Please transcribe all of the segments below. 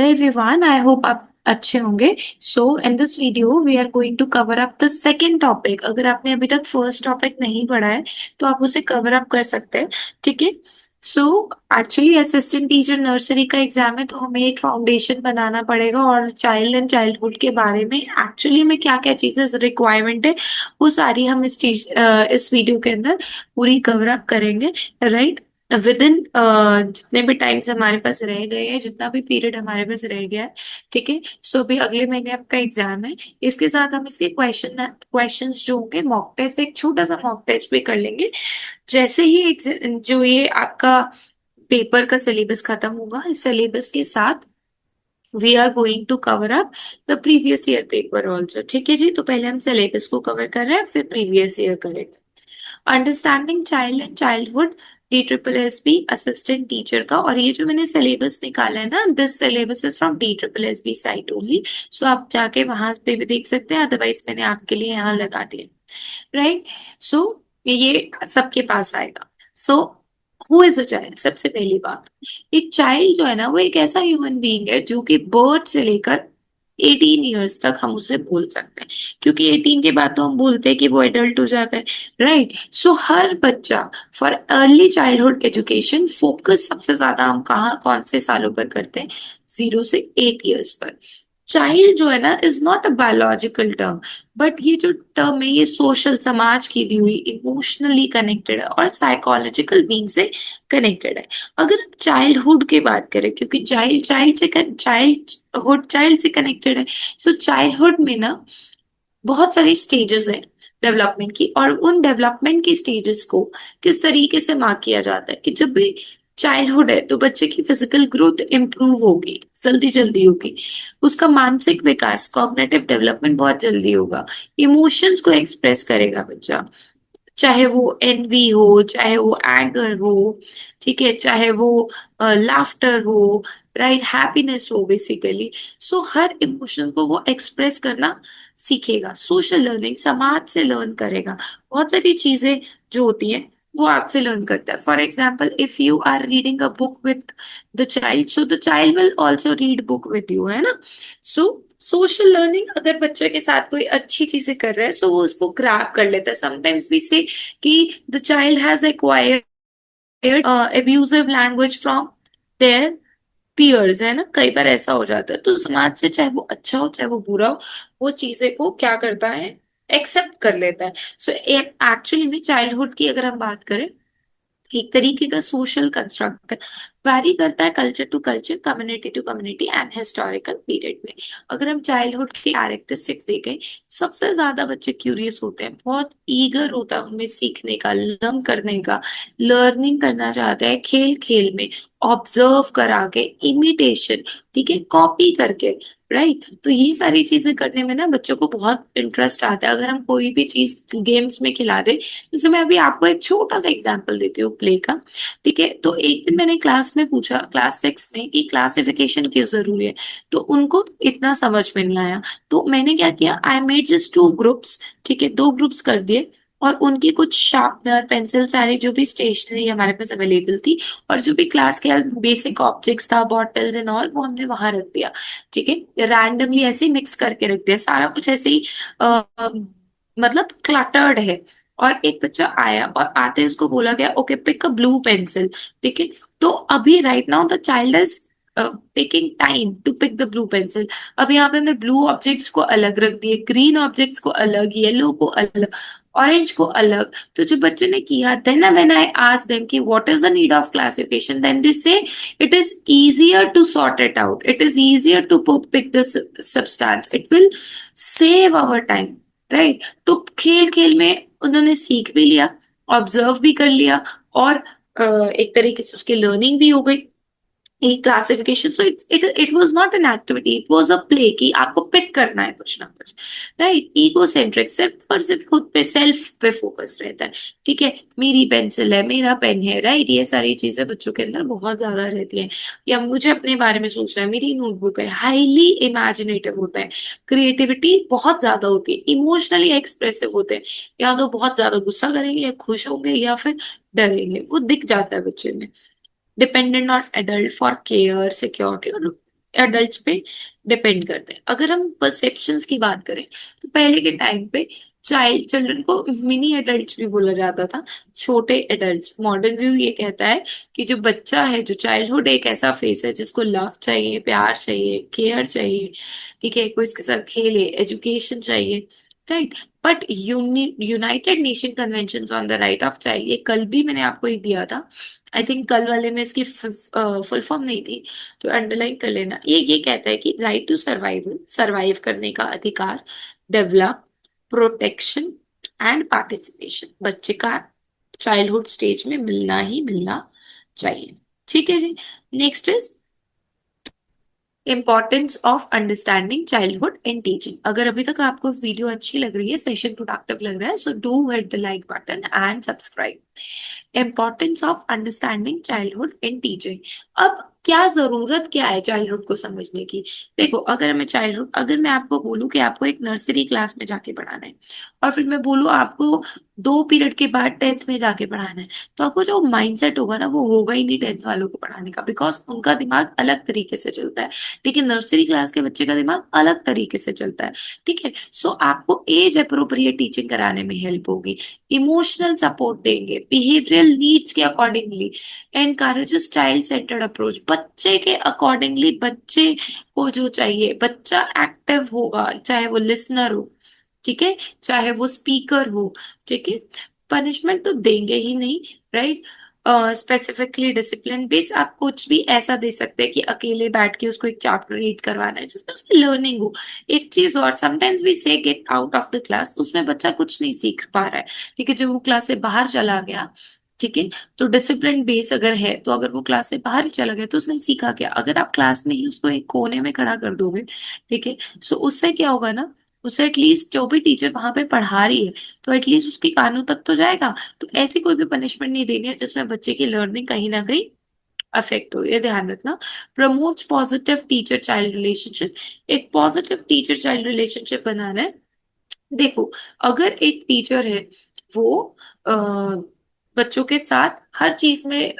Hey everyone, I hope आप अच्छे होंगे। So in this video we are going to cover up the second topic. अगर आपने अभी तक फर्स्ट टॉपिक नहीं पढ़ा है तो आप उसे कवर अप कर सकते हैं। ठीक है। So actually assistant teacher nursery का एग्जाम है तो हमें एक फाउंडेशन बनाना पड़ेगा और चाइल्ड एंड चाइल्डहुड के बारे में एक्चुअली में क्या क्या चीजें रिक्वायरमेंट है वो सारी हम इस वीडियो के अंदर पूरी कवर अप करेंगे। राइट। विद इन जितने भी टाइम्स हमारे पास रह गए हैं, जितना भी पीरियड हमारे पास रह गया है। ठीक है। सो अभी अगले महीने आपका एग्जाम है। इसके साथ हम इसके क्वेश्चंस जो होंगे मॉक टेस्ट, एक छोटा सा मॉक टेस्ट भी कर लेंगे। जैसे ही जो ये आपका पेपर का सिलेबस खत्म होगा, इस सिलेबस के साथ we are going to cover up the previous year paper also. ठीक है जी। तो पहले हम सिलेबस को कवर कर रहे हैं, फिर प्रीवियस ईयर करेंगे। Understanding child and childhood, D triple S B assistant teacher का। और ये जो मैंने सिलेबस निकाला है ना, this syllabus is from D triple S B site only. So आप जाके वहां पे भी देख सकते हैं, अदरवाइज मैंने आपके लिए यहाँ लगा दिया। राइट। सो ये सबके पास आएगा। So who is a child, सबसे पहली बात, एक चाइल्ड जो है ना वो एक ऐसा ह्यूमन बीइंग है जो कि बर्थ से लेकर 18 ईयर्स तक हम उसे बोल सकते हैं, क्योंकि 18 के बाद तो हम बोलते हैं कि वो एडल्ट हो जाता है। राइट। सो हर बच्चा, for early childhood education focus सबसे ज्यादा हम कहाँ कौन से सालों पर करते हैं? 0 से 8 ईयर्स पर। चाइल्ड जो है ना is not a biological term, but ये जो टर्म है ये सोशल, समाज की दी हुई, इमोशनली कनेक्टेड है और साइकोलॉजिकल बीइंग से कनेक्टेड है। अगर चाइल्डहुड की बात करें, क्योंकि चाइल्ड से कनेक्टेड है। सो चाइल्डहुड में ना बहुत सारी स्टेजेस हैं डेवलपमेंट की, और उन डेवलपमेंट की स्टेजेस को किस तरीके से मार्क किया जाता है कि जब भी चाइल्डहुड है तो बच्चे की फिजिकल ग्रोथ इंप्रूव होगी, जल्दी जल्दी होगी। उसका मानसिक विकास, कॉग्निटिव डेवलपमेंट बहुत जल्दी होगा। इमोशंस को एक्सप्रेस करेगा बच्चा, चाहे वो एनवी हो, चाहे वो एंगर हो, ठीक है, चाहे वो लाफ्टर हो, राइट, हैप्पीनेस हो बेसिकली। सो हर इमोशन को वो एक्सप्रेस करना सीखेगा। सोशल लर्निंग, समाज से लर्न करेगा। बहुत सारी चीजें जो होती हैं वो आपसे लर्न करता है। For example, if you are reading a book with the child, so the child will also read book with you, है ना। सो सोशल लर्निंग, अगर बच्चे के साथ कोई अच्छी चीजें कर रहा है सो वो उसको ग्रैब कर लेता है। समटाइम्स वी से कि the child has acquired abusive language from their peers, है ना। कई बार ऐसा हो जाता है, तो समाज से चाहे वो अच्छा हो चाहे वो बुरा हो, वो चीजें को क्या करता है, एक्सेप्ट कर लेता है। सो एक्चुअली में चाइल्डहुड की अगर हम बात करें, एक तरीके का सोशल कंस्ट्रक्ट वैरी करता है culture to culture, community to community and historical period में। अगर हम चाइल्डहुड के कैरेक्टरिस्टिक्स देखें, सबसे ज्यादा बच्चे क्यूरियस होते हैं, बहुत ईगर होता है उनमें सीखने का, लर्न करने का। लर्निंग करना चाहते हैं खेल खेल में, ऑब्जर्व करा के, इमिटेशन, ठीक है, कॉपी करके। राइट। तो ये सारी चीजें करने में ना बच्चों को बहुत इंटरेस्ट आता है। अगर हम कोई भी चीज गेम्स में खिला दे, जैसे मैं अभी आपको एक छोटा सा एग्जांपल देती हूँ प्ले का। ठीक है। तो एक दिन मैंने क्लास में पूछा, क्लास 6 में, कि क्लासिफिकेशन क्यों जरूरी है। तो उनको इतना समझ में नहीं आया। तो मैंने क्या किया, आई मेड जस्ट 2 ग्रुप्स। ठीक है, 2 ग्रुप्स कर दिए, और उनकी कुछ शार्पनर, पेंसिल, सारी जो भी स्टेशनरी हमारे पास अवेलेबल थी, और जो भी क्लास के बेसिक ऑब्जेक्ट्स था, बॉटल्स एंड ऑल, वो हमने वहां रख दिया। ठीक है, रैंडमली ऐसे ही मिक्स करके रख दिया, सारा कुछ ऐसे ही मतलब क्लटर्ड है। और एक बच्चा आया और आते ही उसको बोला गया, okay pick a blue pencil. ठीक है। तो अभी right now the child is taking time to pick the blue pencil. अब यहाँ पे हमने ब्लू ऑब्जेक्ट्स को अलग रख दिए, ग्रीन ऑब्जेक्ट्स को अलग, येलो को अलग, ऑरेंज को अलग। तो जो बच्चे ने किया, then when I ask them कि what is the need of classification, then they say it is easier to sort it out, it is easier to pick the substance, it will save our time। Right. तो खेल खेल में उन्होंने सीख भी लिया, observe भी कर लिया, और एक तरीके से उसकी लर्निंग भी हो गई। एक classification, so it was not an activity, it was a play, कि आपको पिक करना है कुछ ना कुछ। राइट। ईगो सेंट्रिक, सिर्फ और सिर्फ खुद पे, सेल्फ पे फोकस रहता है। ठीक है, मेरी पेंसिल है, मेरा पेन है, राइट, ये सारी चीजें बच्चों के अंदर बहुत ज्यादा रहती हैं। या मुझे अपने बारे में सोचना है, मेरी नोटबुक है, हाईली इमेजिनेटिव होता है। क्रिएटिविटी बहुत ज्यादा होती है, इमोशनली एक्सप्रेसिव होते हैं। या तो बहुत ज्यादा गुस्सा करेंगे, या खुश होंगे, या फिर डरेंगे, वो दिख जाता है बच्चे में। Dependent on adult for care, security, और एडल्ट्स पे डिपेंड करते हैं। अगर हम परसेप्शंस की बात करें तो पहले के टाइम पे चिल्ड्रन को मिनी एडल्ट्स भी बोला जाता था, छोटे एडल्ट्स। मॉडर्न व्यू ये कहता है कि जो बच्चा है, जो चाइल्डहुड एक ऐसा फेस है जिसको लव चाहिए, प्यार चाहिए, केयर चाहिए, ठीक है, कोई इसके साथ खेले, एजुकेशन चाहिए, right. But United nation convention on the right of child, ये कल भी मैंने आपको एक दिया था, आई थिंक कल वाले में इसकी फुल फॉर्म नहीं थी, तो अंडरलाइन कर लेना। ये कहता है कि राइट टू सर्वाइवल, सर्वाइव करने का अधिकार, डेवलप, प्रोटेक्शन एंड पार्टिसिपेशन, बच्चे का चाइल्डहुड स्टेज में मिलना ही मिलना चाहिए। ठीक है जी। Next is importance of understanding childhood in teaching. अगर अभी तक आपको वीडियो अच्छी लग रही है, सेशन प्रोडक्टिव लग रहा है, so do hit the like button and subscribe. Importance of understanding childhood in teaching. अब क्या जरूरत क्या है चाइल्डहुड को समझने की? देखो, अगर मैं आपको बोलूं कि आपको एक नर्सरी क्लास में जाके पढ़ाना है, और फिर मैं बोलूं आपको 2 पीरियड के बाद 10th में जाके पढ़ाना है, तो आपको जो माइंडसेट होगा ना, वो होगा ही नहीं 10th वालों को पढ़ाने का, बिकॉज उनका दिमाग अलग तरीके से चलता है। ठीक है, नर्सरी क्लास के बच्चे का दिमाग अलग तरीके से चलता है। ठीक है, सो आपको एज अप्रोप्रिएट टीचिंग कराने में हेल्प होगी, इमोशनल सपोर्ट देंगे, बिहेवियरल नीड्स के accordingly, encourages child centred approach, बच्चे के अकॉर्डिंगली, बच्चे को जो चाहिए, बच्चा एक्टिव होगा, चाहे वो लिसनर हो, ठीक है, चाहे वो स्पीकर हो, ठीक है। पनिशमेंट तो देंगे ही नहीं, राइट। स्पेसिफिकली डिसिप्लिन बेस, आप कुछ भी ऐसा दे सकते हैं कि अकेले बैठ के उसको एक चैप्टर रीड करवाना है जिसमें उसकी लर्निंग हो। एक चीज और, समटाइम्स वी से get out of the class, उसमें बच्चा कुछ नहीं सीख पा रहा है, ठीक है, जब वो क्लास से बाहर चला गया, ठीक है, तो डिसिप्लिन बेस अगर है, तो अगर वो क्लास से बाहर ही चला गया तो उसने सीखा क्या? अगर आप क्लास में ही उसको एक कोने में खड़ा कर दोगे, ठीक है, सो उससे क्या होगा ना, उससे एटलीस्ट जो भी टीचर वहां पे पढ़ा रही है, तो एटलीस्ट उसके कानों तक तो जाएगा। तो ऐसी कोई भी पनिशमेंट नहीं देनी है जिसमें बच्चे की लर्निंग कहीं ना कहीं अफेक्ट हो, ये ध्यान रखना। Promotes positive teacher child relationship, एक पॉजिटिव टीचर चाइल्ड रिलेशनशिप बनाना है। देखो, अगर एक टीचर है, वो अ, बच्चों के साथ हर चीज में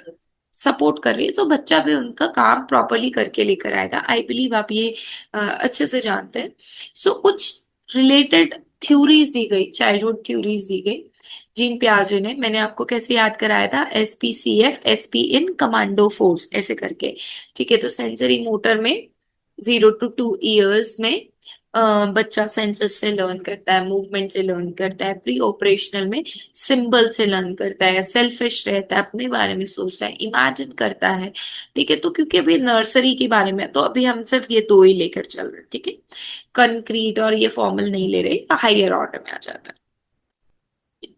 सपोर्ट कर रही है, तो बच्चा भी उनका काम प्रॉपरली करके लेकर आएगा। आई बिलीव आप ये अच्छे से जानते हैं। सो कुछ रिलेटेड थ्योरीज दी गई, चाइल्डहुड थ्योरीज दी गई जीन पियाजे ने। मैंने आपको कैसे याद कराया था, SPCF, SP इन कमांडो फोर्स ऐसे करके। ठीक है, तो सेंसरी मोटर में 0 to 2 years में बच्चा सेंसस से लर्न करता है, मूवमेंट से लर्न करता है, प्री ऑपरेशनल में सिंबल से लर्न करता है, सेल्फिश रहता है, अपने बारे में सोचता है, इमेजिन करता है। ठीक है, तो क्योंकि अभी नर्सरी के बारे में, तो अभी हम सिर्फ ये दो ही लेकर चल रहे हैं, ठीक है, कंक्रीट और ये फॉर्मल नहीं ले रहे, हायर ऑर्डर में आ जाता है।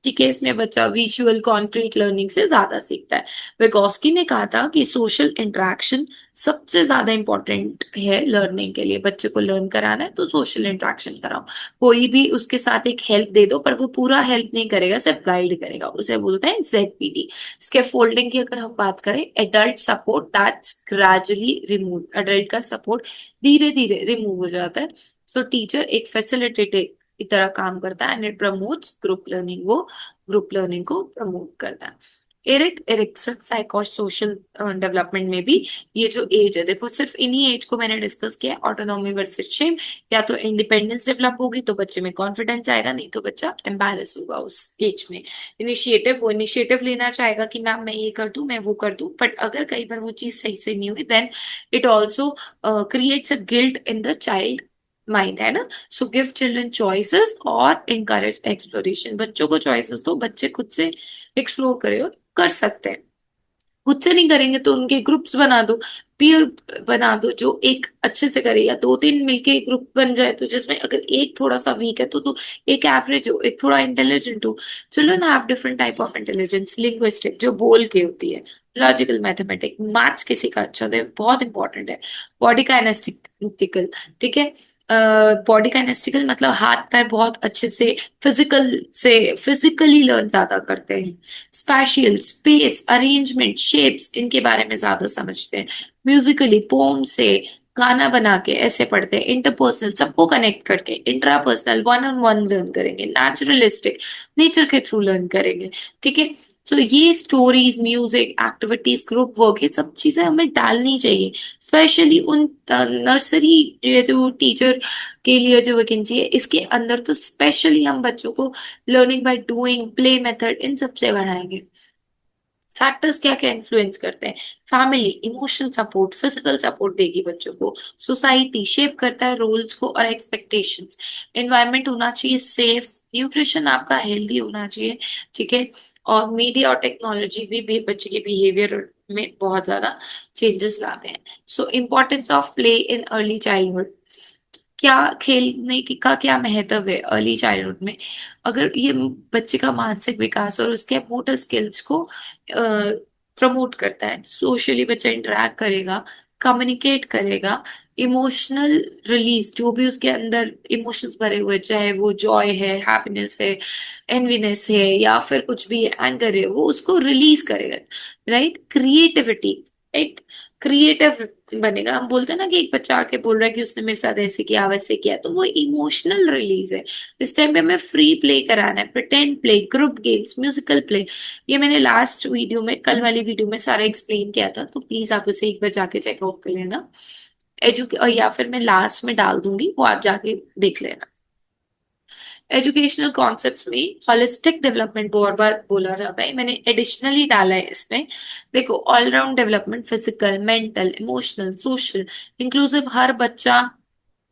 ठीक है, इसमें बच्चा विजुअल कॉन्क्रीट लर्निंग से ज्यादा सीखता है। विगोस्की ने कहा था कि सोशल इंटरेक्शन सबसे ज्यादा इंपॉर्टेंट है लर्निंग के लिए। बच्चे को लर्न कराना है तो सोशल इंटरेक्शन कराओ। कोई भी उसके साथ एक हेल्प दे दो, पर वो पूरा हेल्प नहीं करेगा, सिर्फ गाइड करेगा, उसे बोलते हैं ZPD। इसके फोल्डिंग की अगर हम बात करें, adult support that's gradually remove, adult का सपोर्ट धीरे धीरे रिमूव हो जाता है। सो टीचर एक फैसिलिटेटर की तरह काम करता है, and it promotes group learning, वो ग्रुप लर्निंग को प्रमोट करता है। Erik Erikson psycho social development में भी ये जो एज है, देखो सिर्फ इन्हीं एज को मैंने डिस्कस किया, ऑटोनॉमी वर्सेस शेम। या तो इंडिपेंडेंस डेवलप होगी तो बच्चे में कॉन्फिडेंस आएगा, नहीं तो बच्चा एम्बैरेस होगा उस एज में। इनिशिएटिव, वो इनिशिएटिव लेना चाहेगा कि मैम मैं ये कर दूं, मैं वो कर दूं, बट अगर कई बार वो चीज सही से नहीं हुई, then it also creates a guilt in the child mind, है ना। सो गिव चिल्ड्रन चॉइसेस और encourage एक्सप्लोरेशन, बच्चों को चॉइसेस दो, बच्चे खुद से एक्सप्लोर करे और कर सकते हैं। खुद से नहीं करेंगे तो उनके ग्रुप्स बना दो, पीयर बना दो, जो एक अच्छे से करे, या 2-3 मिलके एक ग्रुप बन जाए, तो जिसमें अगर एक थोड़ा सा वीक है तो एक एवरेज हो, एक थोड़ा इंटेलिजेंट हो। Children have different type of intelligence, linguistic जो बोल के होती है, लॉजिकल, मैथमेटिक, मैथ्स किसी का अच्छा है, बहुत इंपॉर्टेंट है। बॉडी काइनेस्टिकल, ठीक है, बॉडी काइनेस्टिकल मतलब हाथ पैर बहुत अच्छे से फिजिकली लर्न ज्यादा करते हैं। स्पैशियल, स्पेस, अरेंजमेंट, शेप्स, इनके बारे में ज्यादा समझते हैं। म्यूजिकली, पोम से गाना बना के ऐसे पढ़ते हैं। इंटरपर्सनल, सबको कनेक्ट करके। Intrapersonal, one on one learn करेंगे। नेचुरलिस्टिक, नेचर के थ्रू लर्न करेंगे। ठीक है, सो ये stories, music, activities, group work, ये सब चीजें हमें डालनी चाहिए, स्पेशली उन नर्सरी, ये जो टीचर के लिए जो वैकेंसी है इसके अंदर, तो स्पेशली हम बच्चों को learning by doing, play method, इन सब से बढ़ाएंगे। फैक्टर्स क्या क्या इन्फ्लुएंस करते हैं? Family emotional support, physical support देगी बच्चों को। सोसाइटी शेप करता है रोल्स को और एक्सपेक्टेशंस। एनवायरनमेंट होना चाहिए सेफ, न्यूट्रिशन आपका हेल्दी होना चाहिए, ठीक है। और मीडिया और टेक्नोलॉजी भी बच्चे के बिहेवियर में बहुत ज्यादा चेंजेस लाते हैं। So importance of play in early childhood, क्या खेलने का क्या महत्व है अर्ली चाइल्डहुड में? अगर ये बच्चे का मानसिक विकास और उसके मोटर स्किल्स को प्रमोट करता है, सोशली बच्चा इंटरेक्ट करेगा, कम्युनिकेट करेगा, इमोशनल रिलीज, जो भी उसके अंदर इमोशंस भरे हुए, चाहे वो जॉय है, हैप्पीनेस है, एनवीनेस है, या फिर कुछ भी एंगर है, वो उसको रिलीज करेगा। राइट, क्रिएटिविटी, राइट, क्रिएटिव बनेगा। हम बोलते हैं ना कि एक बच्चा आके बोल रहा है कि उसने मेरे साथ ऐसे किया वैसे किया, तो वो इमोशनल रिलीज है। इस टाइम पे हमें फ्री प्ले कराना है, pretend play, group games, musical play. ये मैंने लास्ट वीडियो में, कल वाली वीडियो में सारा एक्सप्लेन किया था, तो प्लीज आप उसे एक बार जाके चेकआउट कर लेना। और या फिर मैं लास्ट में डाल दूंगी, वो आप जाके देख लेना। एजुकेशनल कॉन्सेप्ट्स में होलिस्टिक डेवलपमेंट बहुत बार बोला जाता है, मैंने एडिशनली डाला है इसमें। देखो, all round development, physical, mental, emotional, social, inclusive, हर बच्चा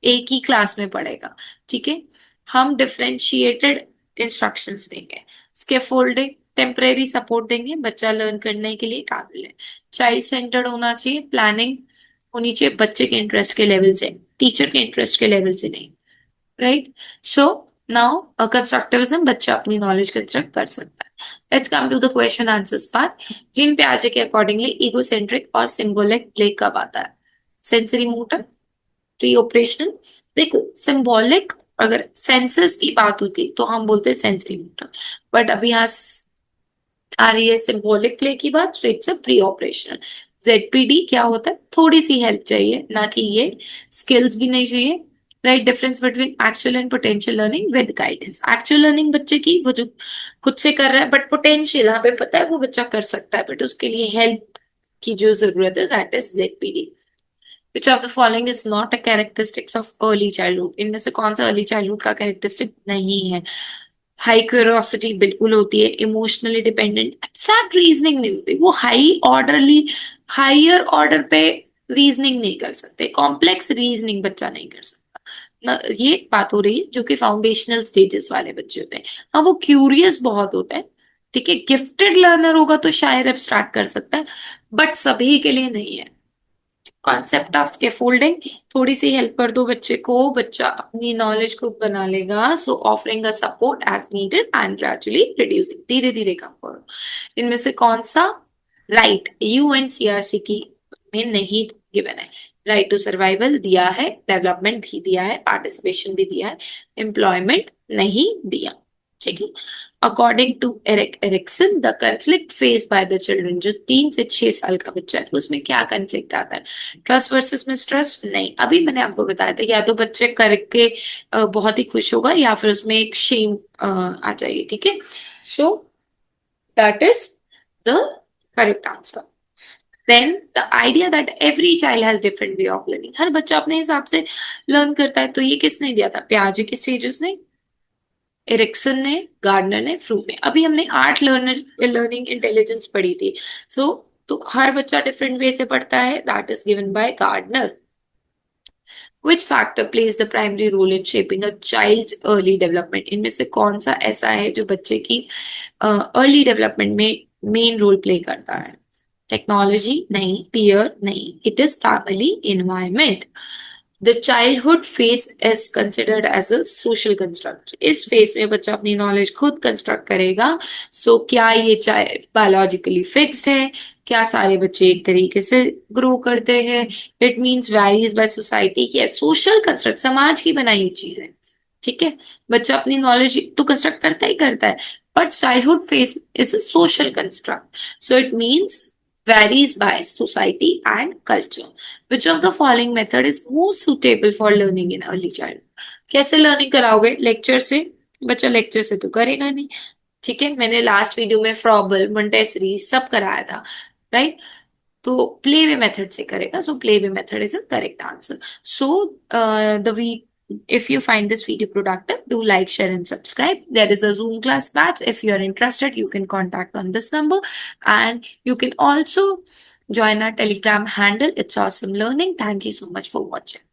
एक ही क्लास में पढ़ेगा, ठीक है। हम डिफरेंशिएटेड इंस्ट्रक्शंस देंगे, स्केफोल्डिंग, टेम्परेरी सपोर्ट देंगे, बच्चा लर्न करने के लिए काबिल है। चाइल्ड सेंटर्ड होना चाहिए, प्लानिंग होनी चाहिए बच्चे के इंटरेस्ट के लेवल से, टीचर के इंटरेस्ट के लेवल से नहीं। राइट, सो नाउ कंस्ट्रक्टिविज्म, बच्चा अपनी नॉलेज कंस्ट्रक्ट कर सकता है। Let's come to the question answers part. Jean पियाजे के अकॉर्डिंगली इगोसेंट्रिक और सिंबॉलिक प्ले कब आता है? Sensory motor, pre operational. देखो, सिंबॉलिक, अगर सेंसस की बात होती तो हम बोलते सेंसरी मोटर, बट अभी यहाँ आ रही है सिंबॉलिक प्ले की बात, so it's a pre operational. ZPD क्या होता है? थोड़ी सी हेल्प चाहिए, ना कि ये स्किल्स भी नहीं चाहिए। Right, difference between actual and potential learning with guidance. Actual learning बच्चे की वो जो खुद से कर रहा है, बट पोटेंशियल यहाँ पे पता है वो बच्चा कर सकता है, बट उसके लिए हेल्प की जो जरूरत है, that is ZPD. Which of the following is not a characteristics of early childhood? इनमें से कौन सा अर्ली चाइल्डहुड का कैरेक्टरिस्टिक नहीं है? हाई क्यूरोसिटी बिल्कुल होती है, इमोशनली डिपेंडेंट, एब्स्ट्रैक्ट रीजनिंग नहीं होती, वो हाई ऑर्डरली, हायर ऑर्डर पे रीजनिंग नहीं कर सकते, कॉम्प्लेक्स रीजनिंग बच्चा नहीं कर सकता ये बात हो रही है जो कि फाउंडेशनल स्टेजेस वाले बच्चे होते हैं। हाँ, वो क्यूरियस बहुत होते हैं, ठीक है। गिफ्टेड लर्नर होगा तो शायद एब्स्ट्रैक्ट कर सकता है, बट सभी के लिए नहीं है। कॉन्सेप्ट ऑफ स्केफोल्डिंग, थोड़ी सी हेल्प कर दो बच्चे को, बच्चा अपनी नॉलेज को बना लेगा। So offering a support as needed and gradually reducing, धीरे धीरे काम करो। इनमें से कौन सा राइट यूएनसीआरसी की में नहीं गिवन है? राइट टू सर्वाइवल दिया है, डेवलपमेंट भी दिया है, पार्टिसिपेशन भी दिया है, एम्प्लॉयमेंट नहीं दिया, ठीक है। According to Erik Erikson, the conflict face by the children, जो 3 से 6 साल का बच्चा है उसमें क्या कंफ्लिक्ट आता है? Trust versus mistrust? नहीं, अभी मैंने आपको बताया था, या तो बच्चे करके बहुत ही खुश होगा, या फिर उसमें एक शेम आ जाएगी, ठीक है। So that is the correct answer. Then the idea that every child has different way of learning, हर बच्चा अपने हिसाब से लर्न करता है, तो ये किसने दिया था? पियाजे के स्टेजेस ने, एरिक्सन ने, गार्डनर ने, फ्रू ने। अभी हमने 8 लर्निंग इंटेलिजेंस पढ़ी थी। सो तो हर बच्चा डिफरेंट वे से पढ़ता है, that is given by Gardner. Which factor plays the primary role in shaping a child's early development? इनमें से कौन सा ऐसा है जो बच्चे की अर्ली डेवलपमेंट में मेन रोल प्ले करता है? टेक्नोलॉजी नहीं, पीयर नहीं, it is family environment. The childhood phase is considered as a social construct, इस फेस में बच्चा अपनी नॉलेज खुद कंस्ट्रक्ट करेगा। सो क्या ये बायोलॉजिकली फिक्स्ड है? क्या सारे बच्चे एक तरीके से ग्रो करते हैं? It means varies by society, क्या सोशल कंस्ट्रक्ट, समाज की बनाई हुई चीज है, ठीक है। बच्चा अपनी नॉलेज तो कंस्ट्रक्ट करता ही करता है, but childhood phase is a social construct, so it means varies by society and culture. Which of the following method is most suitable for learning in early childhood? कैसे लर्निंग कराओगे? Lecture से? बच्चा lecture से तो करेगा नहीं, ठीक है, मैंने लास्ट वीडियो में फ्रॉबल, मोंटेसरी सब कराया था, राइट? तो प्ले वे मेथड से करेगा, so play way method is a correct answer. So the we if you find this video productive, do like, share and subscribe. There is a Zoom class batch. If you are interested, you can contact on this number, and you can also join our Telegram handle. It's awesome learning. Thank you so much for watching.